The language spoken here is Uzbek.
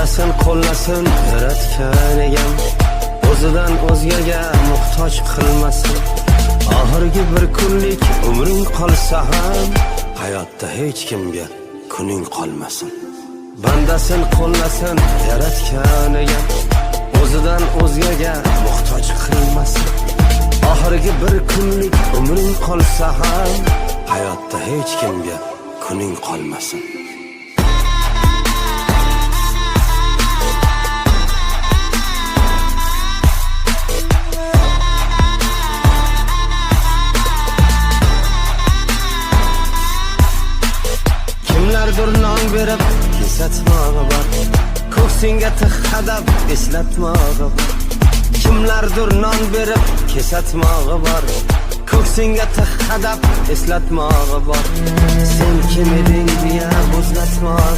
bandasin qo'llasin yaratgan egam, o'zidan o'zgaga muhtoj qilmasin. Oxirgi bir kunlik umring qolsa ham hayotda hech kimga kuning qolmasin. Bandasin qo'llasin yaratgan egam, o'zidan o'zgaga muhtoj qilmasin. Oxirgi bir kunlik umring qolsa ham hayotda hech kimga kuning qolmasin. Kimlardir non berib kesatmog'i bor, ko'ksingga tiq qadab eslatmog'i bor. Kimlardir non berib kesatmog'i bor, ko'ksingga tiq qadab eslatmog'i bor. Sen kim eding deya bo'zlatmog'i